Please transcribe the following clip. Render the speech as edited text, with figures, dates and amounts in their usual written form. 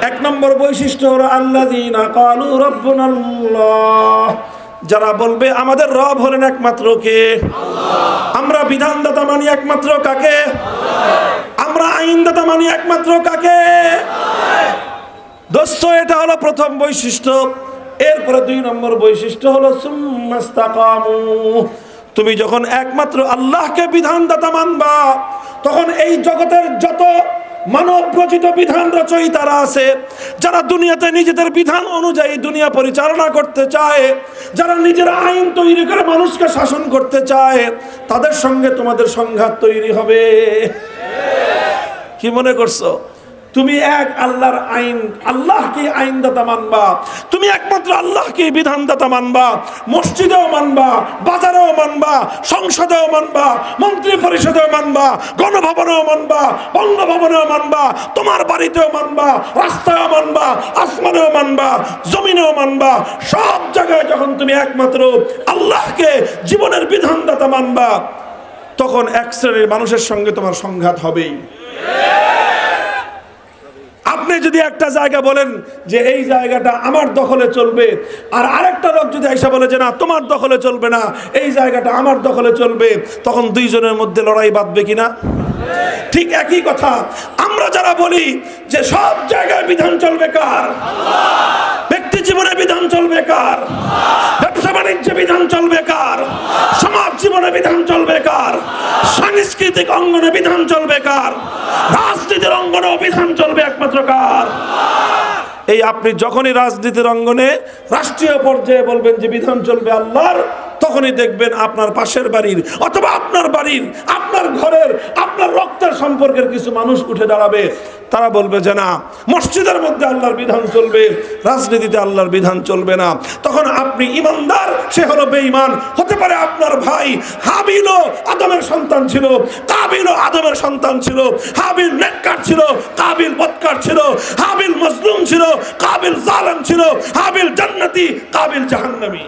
এক নম্বর বৈশিষ্ট্য হলো আল্লাযীনা ক্বালু রাব্বুনাল্লাহ, যারা বলবে আমাদের রব হলেন একমাত্র কে? আল্লাহ। আমরা বিধানদাতা মানি একমাত্র কাকে? আল্লাহ। আমরা আইনদাতা মানি একমাত্র কাকে? আল্লাহ। দোস্ত, এটা হলো প্রথম বৈশিষ্ট্য। এরপরে 2 নম্বর বৈশিষ্ট্য হলো সুম্মাস্তাকামু। তুমি যখন একমাত্র আল্লাহকে বিধানদাতা মানবা, তখন এই জগতের যত মানব রচিত বিধান রচয়িতারা আছে, যারা দুনিয়াতে নিজেদের বিধান অনুযায়ী দুনিয়া পরিচালনা করতে চায়, যারা নিজের আইন তৈরি করে মানুষকে শাসন করতে চায়, তাদের সঙ্গে তোমাদের সংঘাত তৈরি হবে। কি মনে করছো? তুমি এক আল্লাহর আইন, আল্লাহকে আইনদাতা মানবা, তুমি একমাত্র আল্লাহকে বিধানদাতা মানবা, মসজিদেও মানবা, বাজারেও মানবা, সংসদেও মানবা, মন্ত্রী পরিষদেও মানবা, গণভবনেও মানবা, বঙ্গভবনেও মানবা, তোমার বাড়িতেও মানবা, রাস্তায়ও মানবা, আসমানেও মানবা, জমিনেও মানবা। সব জায়গায় যখন তুমি একমাত্র আল্লাহকে জীবনের বিধানদাতা মানবা, তখন এক শ্রেণীর মানুষের সঙ্গে তোমার সংঘাত হবেই। আপনি যদি একটা জায়গা বলেন যে এই জায়গাটা আমার দখলে চলবে, আর আরেকটা লোক যদি এসে বলে যে না তোমার দখলে চলবে না, এই জায়গাটা আমার দখলে চলবে, তখন দুইজনের মধ্যে লড়াই বাঁধবে কিনা? ঠিক একই কথা আমরা যারা বলি যে সব জায়গায় বিধান চলবে কার? ব্যক্তি জীবনে বিধান চলবে কার? ব্যবসা বাণিজ্যে বিধান চলবে কার? সমাজ জীবনে বিধান চলবে কার? সাংস্কৃতিক অঙ্গনে বিধান চলবে কার? রাজনীতির অঙ্গনে বিধান চলবে একমাত্র কার? এই আপনি যখনই রাজনীতির অঙ্গনে রাষ্ট্রীয় পর্যায়ে বলবেন যে বিধান চলবে আল্লাহর, তখনই দেখবেন আপনার পাশের বাড়ির অথবা আপনার বাড়ির, আপনার ঘরের, আপনার রক্তের সম্পর্কের কিছু মানুষ উঠে দাঁড়াবে। তারা বলবে যে না, মসজিদের মধ্যে আল্লাহর বিধান চলবে, রাজনীতিতে আল্লাহর বিধান চলবে না। তখন আপনি ইমানদার, সে হলো বেঈমান। হতে পারে আপনার ভাই হাবিলও আদমের সন্তান ছিল, কাবিলও আদমের সন্তান ছিল। হাবিল নেককার ছিল, কাবিল বদকার ছিল। হাবিল মজলুম ছিল, কাবিল জালেম ছিল। হাবিল জান্নাতি, কাবিল জাহান্নামী।